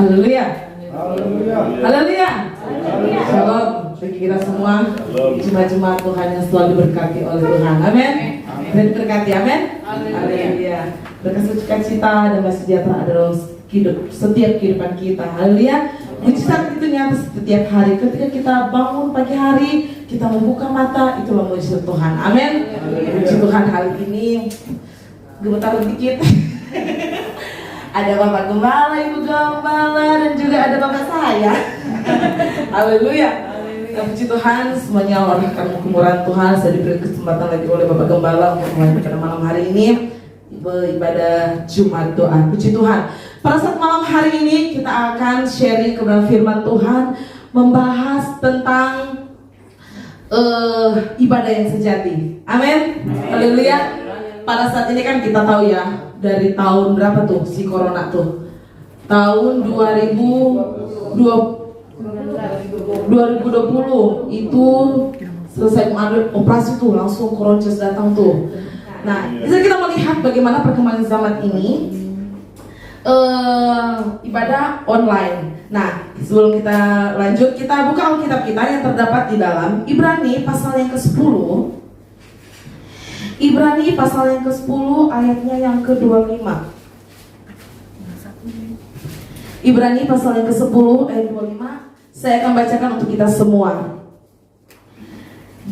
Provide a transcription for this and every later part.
Haleluya. Haleluya. Shalom bagi kita semua. Jemaat-jemaat Tuhan yang selalu diberkati oleh Tuhan. Amin. Dan diberkati. Amin. Haleluya. Berkat sukacita dan sejahtera dalam setiap kehidupan kita. Haleluya. Mujizat itu nyata setiap hari. Ketika kita bangun pagi hari, kita membuka mata, itulah mujizat Tuhan. Amin. Puji Tuhan, hari ini gemetar dikit. Ada Bapak Gembala, Ibu Gembala, dan juga ada Bapak saya. Haleluya. Puji Tuhan, semuanya oleh karena kemurahan Tuhan, saya diberi kesempatan lagi oleh Bapak Gembala untuk melanjutkan malam hari ini beribadah Jumat doa. Puji Tuhan. Pada saat malam hari ini kita akan sharing kebenaran firman Tuhan, membahas tentang ibadah yang sejati. Amin. Haleluya. Pada saat ini kan kita tahu ya, dari tahun berapa tuh si corona tuh? Tahun 2020 itu selesai mengambil operasi tuh, langsung Koronces datang tuh. Nah, bisa kita melihat bagaimana perkembangan zaman ini, ibadah online. Nah, sebelum kita lanjut, kita buka Alkitab kita yang terdapat di dalam Ibrani pasal yang ke-10. Ibrani pasal yang ke-10 ayatnya yang ke-25. Ibrani pasal yang ke-10 ayat 25. Saya akan bacakan untuk kita semua.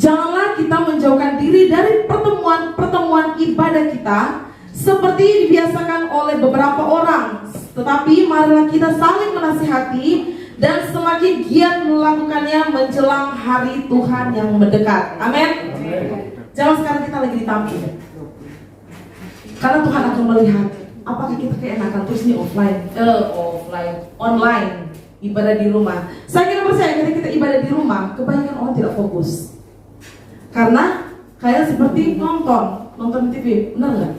Janganlah kita menjauhkan diri dari pertemuan ibadah kita seperti dibiasakan oleh beberapa orang, tetapi marilah kita saling menasihati dan semakin giat melakukannya menjelang hari Tuhan yang mendekat. Amin. Jangan sekarang kita lagi ditampil, karena Tuhan akan melihat apakah kita keenakan terus nih online ibadah di rumah. Saya kira percaya ketika kita ibadah di rumah, kebanyakan orang tidak fokus, karena kayak seperti nonton TV, benar nggak?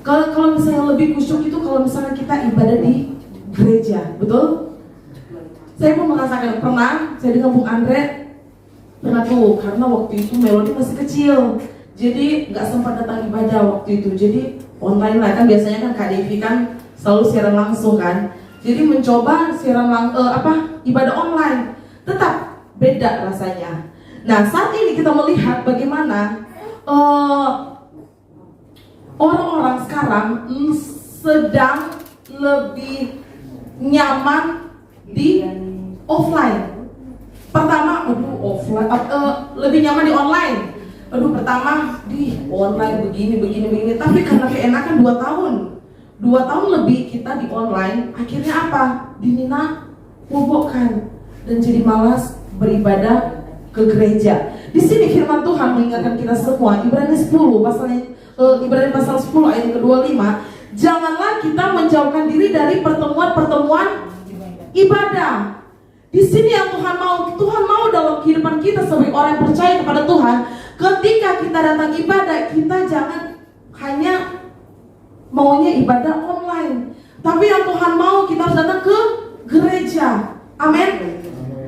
Kalau misalnya lebih khusyuk itu kalau misalnya kita ibadah di gereja, betul? Saya pun merasakan, saya dengan Bung Andre pernah tuh, karena waktu itu Melody masih kecil, jadi nggak sempat datang ibadah waktu itu, jadi online lah kan, biasanya kan Kak Devi kan selalu siaran langsung kan, jadi mencoba siaran ibadah online, tetap beda rasanya. Nah, saat ini kita melihat bagaimana orang-orang sekarang sedang lebih nyaman di offline. Pertama, offline, lebih nyaman di online. Pertama di online begini. Tapi karena keenakan 2 tahun lebih kita di online, akhirnya apa? Dinina bobokkan dan jadi malas beribadah ke gereja. Di sini firman Tuhan mengingatkan kita semua, Ibrani pasal 10 ayat ke-25, janganlah kita menjauhkan diri dari pertemuan ibadah. Di sini yang Tuhan mau dalam kehidupan kita sebagai orang yang percaya kepada Tuhan. Ketika kita datang ibadah, kita jangan hanya maunya ibadah online, tapi yang Tuhan mau kita harus datang ke gereja. Amin.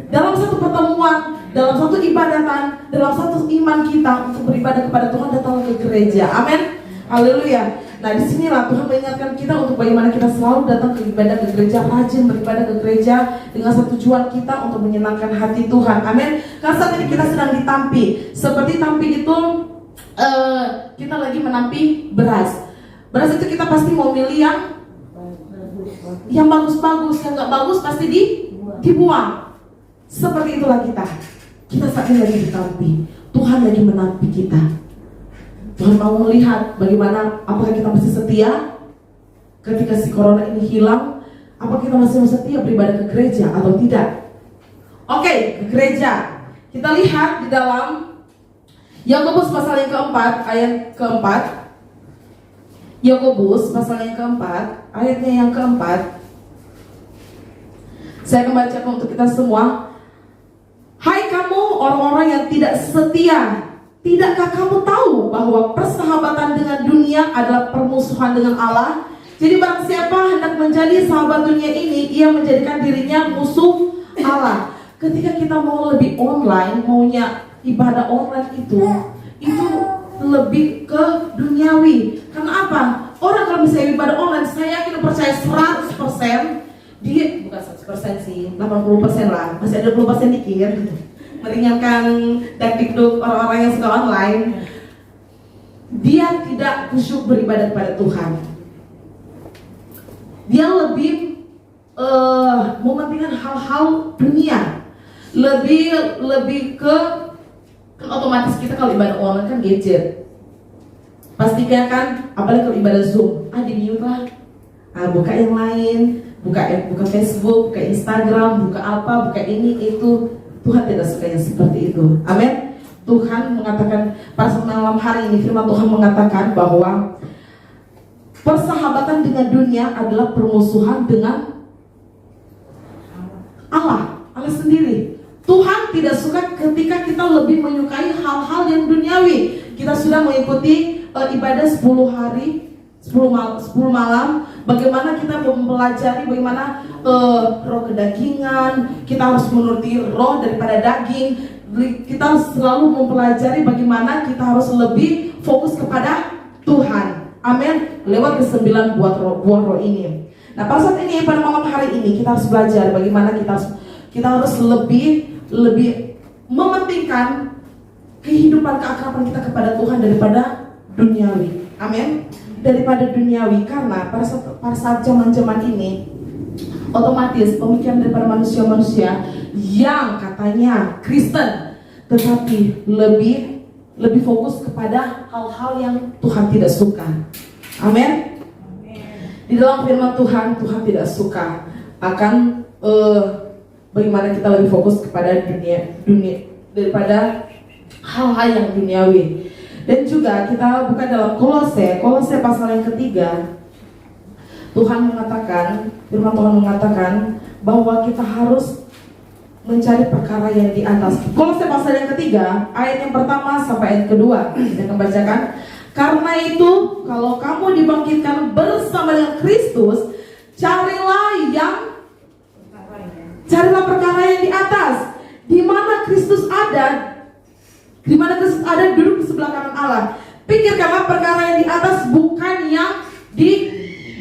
Dalam satu pertemuan, dalam satu ibadatan, dalam satu iman kita untuk beribadah kepada Tuhan, datang ke gereja. Amin. Haleluya. Nah, disinilah Tuhan mengingatkan kita untuk bagaimana kita selalu datang ke ibadah ke gereja, rajin beribadah ke gereja dengan satu tujuan kita untuk menyenangkan hati Tuhan. Amin. Karena saat ini kita sedang ditampi. Seperti tampi itu kita lagi menampi beras. Beras itu kita pasti mau milih yang bagus-bagus, yang nggak bagus pasti dibuang. Seperti itulah kita. Kita saat ini lagi ditampi. Tuhan lagi menampi kita. Tuhan mau melihat bagaimana, apakah kita masih setia ketika si corona ini hilang, apakah kita masih setia beribadah ke gereja atau tidak. Oke, ke gereja. Kita lihat di dalam Yakobus pasal yang keempat, ayat keempat. Yakobus pasal yang keempat, ayatnya yang keempat. Saya akan bacakan untuk kita semua. Hai kamu orang-orang yang tidak setia, tidakkah kamu tahu bahwa persahabatan dengan dunia adalah permusuhan dengan Allah? Jadi barang siapa hendak menjadi sahabat dunia ini, ia menjadikan dirinya musuh Allah. Ketika kita mau lebih online, maunya ibadah online itu lebih ke duniawi. Karena apa? Orang kalau misalnya ibadah online, saya yakin percaya 100% dia bukan 100% sih, 80% lah, masih ada 20% dikit meringankan dakdikduk orang-orang yang suka online. Dia tidak khusyuk beribadah kepada Tuhan. Dia lebih mementingkan hal-hal dunia, lebih ke otomatis kita kalau ibadah online kan gadget. Pastikan kan, apalagi kalau ibadah Zoom, di mute lah, buka yang lain, buka Facebook, buka Instagram, buka apa, buka ini itu. Tuhan tidak suka yang seperti itu. Amin. Tuhan mengatakan pada malam hari ini, firman Tuhan mengatakan bahwa persahabatan dengan dunia adalah permusuhan dengan Allah sendiri. Tuhan tidak suka ketika kita lebih menyukai hal-hal yang duniawi. Kita sudah mengikuti ibadah 10 hari 10 malam, bagaimana kita mempelajari bagaimana roh kedagingan, kita harus menuruti roh daripada daging. Kita selalu mempelajari bagaimana kita harus lebih fokus kepada Tuhan. Amin. Lewat ke-9 buah roh ini. Nah, pada saat ini, pada malam hari ini kita harus belajar bagaimana kita harus lebih mementingkan kehidupan keakraban kita kepada Tuhan daripada duniawi. Amin. Daripada duniawi, karena pada saat zaman-zaman ini otomatis pemikiran daripada manusia-manusia yang katanya Kristen tetapi lebih fokus kepada hal-hal yang Tuhan tidak suka. Amin. Di dalam firman Tuhan tidak suka akan bagaimana kita lebih fokus kepada dunia daripada hal-hal yang duniawi. Dan juga kita buka dalam Kolose pasal yang ketiga. Firman Tuhan mengatakan bahwa kita harus mencari perkara yang di atas. Kolose pasal yang ketiga, ayat yang pertama sampai ayat kedua. Saya akan bacakan. Karena itu, kalau kamu dibangkitkan bersama dengan Kristus, carilah perkara yang di atas, di mana Kristus ada. Di mana Kristus ada duduk di sebelah kanan Allah. Pikirkanlah perkara yang di atas, bukan yang di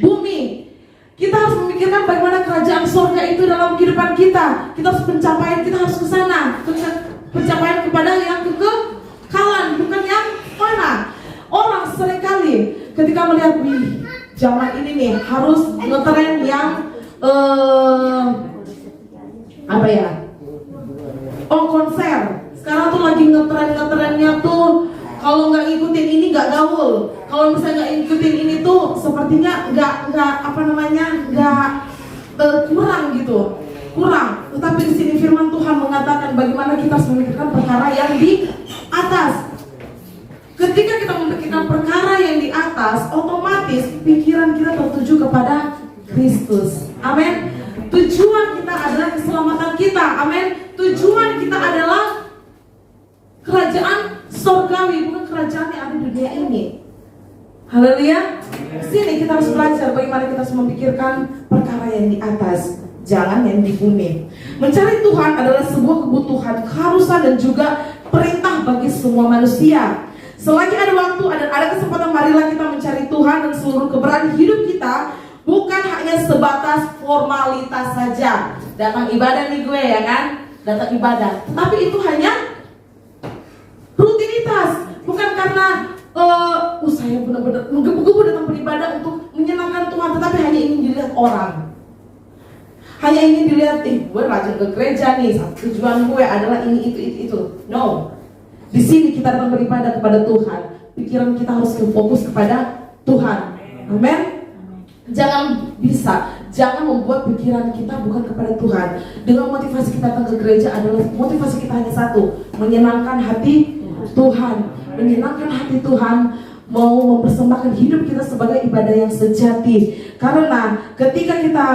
bumi. Kita harus memikirkan bagaimana kerajaan surga itu dalam kehidupan kita. Kita harus pencapaian, kita harus ke sana. Pencapaian kepada yang kekekalan, bukan yang mana. Orang seringkali ketika melihat zaman ini nih harus ngetren yang konser. Sekarang tuh lagi ngetrennya tuh kalau nggak ngikutin ini nggak gaul. Kalau misalnya nggak ngikutin ini tuh sepertinya nggak kurang gitu. Tetapi di sini firman Tuhan mengatakan bagaimana kita harus memikirkan perkara yang di atas. Ketika kita memikirkan perkara yang di atas, otomatis pikiran kita tertuju kepada Kristus. Amin. Tujuan kita adalah keselamatan kita. Amin. Tujuan kita adalah kerajaan surgawi, bukan kerajaan yang ada di dunia ini. Haleluya. Sini kita harus belajar bagaimana kita harus memikirkan perkara yang di atas, jangan yang di bumi. Mencari Tuhan adalah sebuah kebutuhan, keharusan dan juga perintah bagi semua manusia. Selagi ada waktu, ada kesempatan, marilah kita mencari Tuhan dan seluruh keberadaan hidup kita bukan hanya sebatas formalitas saja. Datang ibadah nih gue ya kan, datang ibadah. Tetapi itu hanya rutinitas, bukan karena saya benar-benar menggebu-gebu datang beribadah untuk menyenangkan Tuhan, tetapi hanya ingin dilihat orang. Hanya ingin dilihat, gue rajin ke gereja nih, tujuan gue adalah ini itu. No. Di sini kita datang beribadah kepada Tuhan. Pikiran kita harus fokus kepada Tuhan. Amin. Jangan membuat pikiran kita bukan kepada Tuhan. Dengan motivasi kita datang ke gereja adalah motivasi kita hanya satu, menyenangkan hati Tuhan. Menyenangkan hati Tuhan, mau mempersembahkan hidup kita sebagai ibadah yang sejati. Karena ketika kita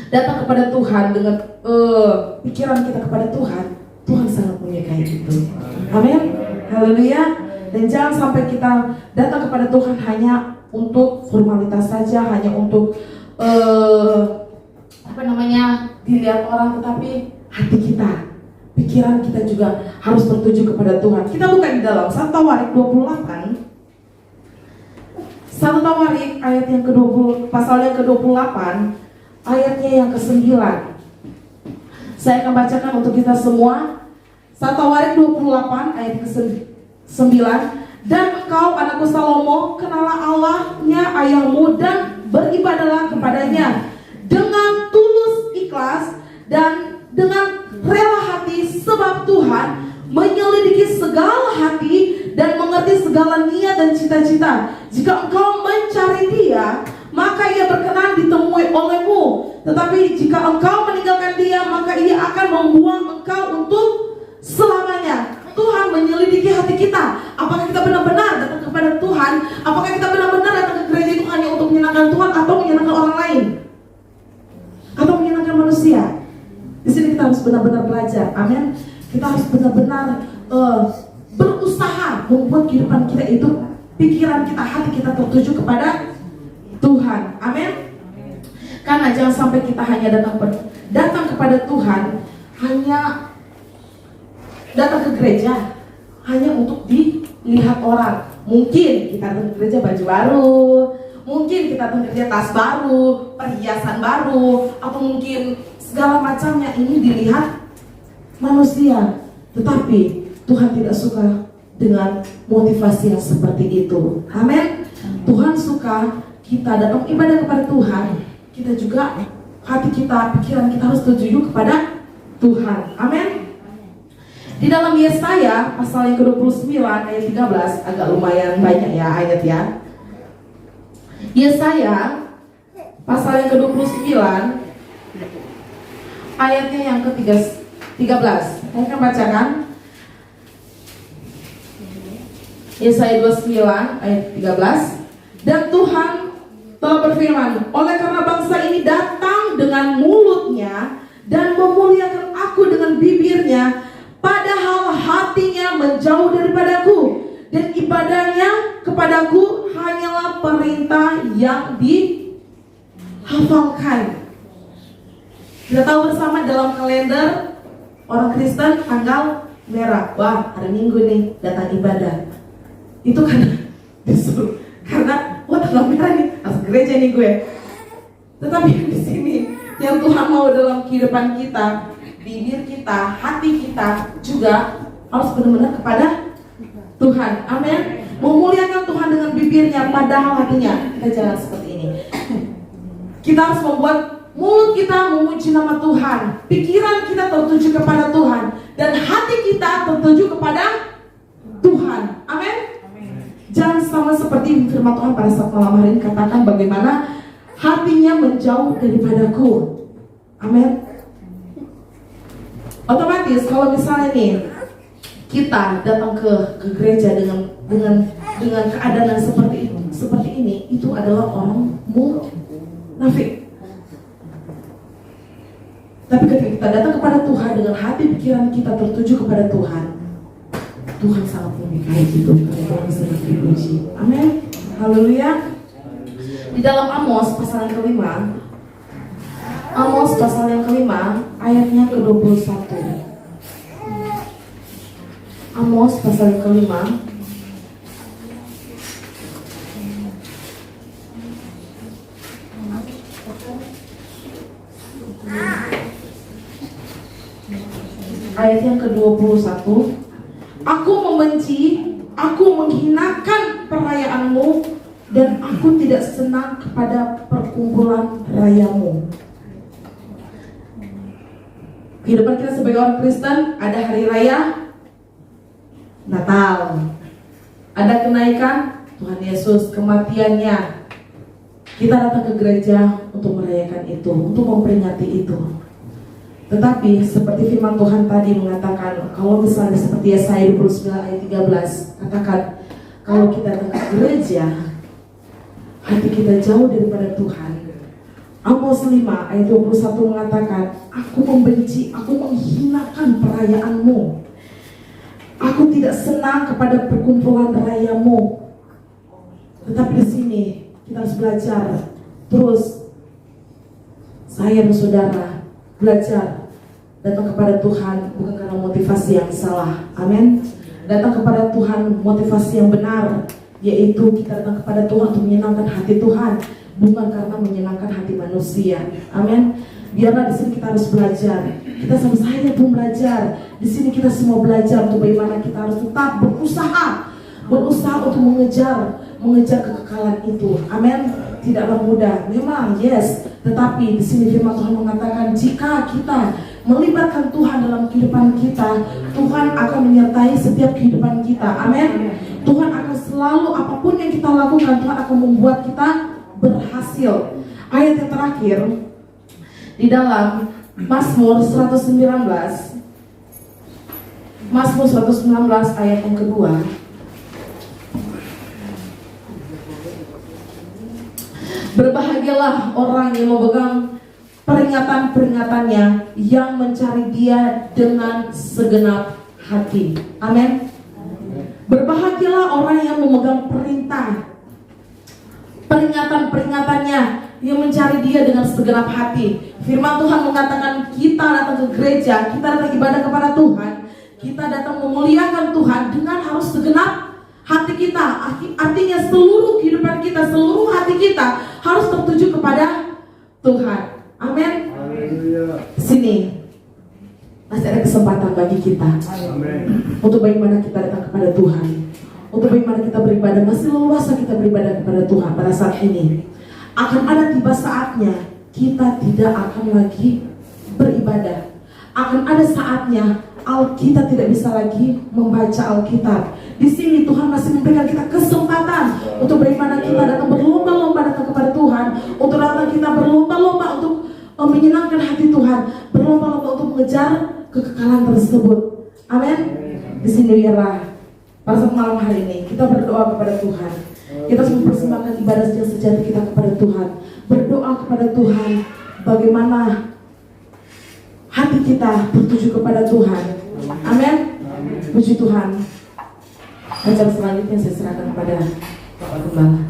datang kepada Tuhan dengan pikiran kita kepada Tuhan, Tuhan sangat menyukai itu. Amin. Haleluya. Dan jangan sampai kita datang kepada Tuhan hanya untuk formalitas saja, hanya untuk dilihat orang, tetapi hati kita, pikiran kita juga harus tertuju kepada Tuhan. Kita buka di dalam 1 Tawarik 28. 1 Tawarik ayat yang ke-20, pasal yang ke-28 ayatnya yang ke-9. Saya akan bacakan untuk kita semua. 1 Tawarik 28 ayat ke-9. Dan engkau anakku Salomo, kenalah Allahnya ayahmu dan beribadahlah kepadanya dengan tulus ikhlas dan dengan rela hati, sebab Tuhan menyelidiki segala hati dan mengerti segala niat dan cita-cita. Jika engkau mencari Dia, maka Ia berkenan ditemui olehmu. Tetapi jika engkau meninggalkan Dia, maka Ia akan membuang engkau untuk selamanya. Tuhan menyelidiki hati kita. Apakah kita benar-benar datang kepada Tuhan? Apakah kita benar-benar datang ke gereja itu hanya untuk menyenangkan Tuhan atau menyenangkan orang lain? Atau menyenangkan manusia? Di sini kita harus benar-benar belajar. Amin. Kita harus benar-benar berusaha membuat kehidupan kita itu, pikiran kita, hati kita tertuju kepada Tuhan. Amin. Karena jangan sampai kita hanya datang kepada Tuhan, hanya datang ke gereja hanya untuk dilihat orang. Mungkin kita datang ke gereja baju baru, mungkin kita datang ke gereja tas baru, perhiasan baru, atau mungkin segala macamnya ini dilihat manusia. Tetapi Tuhan tidak suka dengan motivasi yang seperti itu. Amin. Tuhan suka kita datang ibadah kepada Tuhan, kita juga hati kita, pikiran kita harus tertuju kepada Tuhan. Amin. Di dalam Yesaya pasal yang ke-29 ayat 13, agak lumayan banyak ya ayat ya. Yesaya pasal yang ke-29 ayatnya yang ke-13. Saya akan bacakan. Yesaya 29 ayat 13. Dan Tuhan telah berfirman, oleh karena bangsa ini datang dengan mulutnya dan memuliakan aku dengan bibirnya, padahal hatinya menjauh daripadaku, dan ibadahnya kepadaku hanyalah perintah yang dihafalkan. Kita tahu bersama dalam kalender orang Kristen tanggal merah, wah hari Minggu nih datang ibadah. Itu karena disuruh, karena wah tanggal merah nih harus gereja nih gue. Tetapi di sini yang Tuhan mau dalam kehidupan kita, bibir kita, hati kita juga harus benar-benar kepada Tuhan. Amin. Memuliakan Tuhan dengan bibirnya, padahal hatinya kita jangan seperti ini. Kita harus membuat mulut kita memuji nama Tuhan, pikiran kita tertuju kepada Tuhan, dan hati kita tertuju kepada Tuhan. Amin. Jangan sama seperti firman Tuhan pada saat malam hari ini katakan bagaimana hatinya menjauh daripadaku. Amin. Otomatis kalau misalnya nih kita datang ke gereja dengan keadaan yang seperti ini, itu adalah orang munafik. Tapi ketika kita datang kepada Tuhan dengan hati pikiran kita tertuju kepada Tuhan, Tuhan sangat memberkati itu. Tuhan sangat dipuji. Amin. Haleluya. Di dalam Amos pasal yang kelima, Amos pasal yang kelima ayatnya ke-21. Amos pasal yang kelima ayat yang ke-21. Aku membenci, aku menghinakan perayaanmu, dan aku tidak senang kepada perkumpulan rayamu. Kehidupan kita sebagai orang Kristen, ada hari raya Natal, ada kenaikan Tuhan Yesus, kematiannya. Kita datang ke gereja untuk merayakan itu, untuk memperingati itu. Tetapi seperti firman Tuhan tadi mengatakan, kalau misalnya seperti Yesaya 29 ayat 13 katakan, kalau kita datang ke gereja hati kita jauh daripada Tuhan. Amos 5 ayat 21 mengatakan, aku membenci, aku menghinakan perayaanmu, aku tidak senang kepada perkumpulan rayamu. Tetapi di sini kita harus belajar terus, saya dan saudara belajar datang kepada Tuhan bukan karena motivasi yang salah. Amin. Datang kepada Tuhan motivasi yang benar, yaitu kita datang kepada Tuhan untuk menyenangkan hati Tuhan, bukan karena menyenangkan hati manusia. Amin. Biarlah di sini kita harus belajar. Kita sama saya pun belajar. Di sini kita semua belajar untuk bagaimana kita harus tetap berusaha untuk mengejar kekekalan itu. Amin. Tidaklah mudah, memang yes. Tetapi di sini firman Tuhan mengatakan jika kita melibatkan Tuhan dalam kehidupan kita, Tuhan akan menyertai setiap kehidupan kita. Amin. Tuhan akan selalu, apapun yang kita lakukan, Tuhan akan membuat kita berhasil. Ayat yang terakhir di dalam Mazmur 119, Mazmur 119 ayat yang kedua. Berbahagialah orang yang memegang peringatan-peringatannya, yang mencari Dia dengan segenap hati. Amin. Berbahagialah orang yang memegang peringatan-peringatannya, yang mencari Dia dengan segenap hati. Firman Tuhan mengatakan kita datang ke gereja, kita datang ibadah kepada Tuhan, kita datang memuliakan Tuhan dengan harus segenap hati kita. Artinya seluruh kehidupan kita, seluruh hati kita harus tertuju kepada Tuhan. Amin. Sini masih ada kesempatan bagi kita. Amen. Untuk bagaimana kita datang kepada Tuhan, untuk bagaimana kita beribadah. Masih leluasa kita beribadah kepada Tuhan pada saat ini. Akan ada tiba saatnya kita tidak akan lagi beribadah. Akan ada saatnya kita tidak bisa lagi membaca Alkitab. Di sini Tuhan masih memberikan kita kesempatan untuk bagaimana kita datang berlomba-lomba datang kepada Tuhan, untuk datang kita berlomba-lomba untuk menyenangkan hati Tuhan, berlomba-lomba untuk mengejar kekekalan tersebut. Amin. Di sini biarlah pada saat malam hari ini kita berdoa kepada Tuhan. Kita harus mempersembahkan ibadah yang sejati kita kepada Tuhan. Berdoa kepada Tuhan bagaimana hati kita tertuju kepada Tuhan. Amin. Puji Tuhan. Acara selanjutnya saya serahkan kepada Pak Gembala.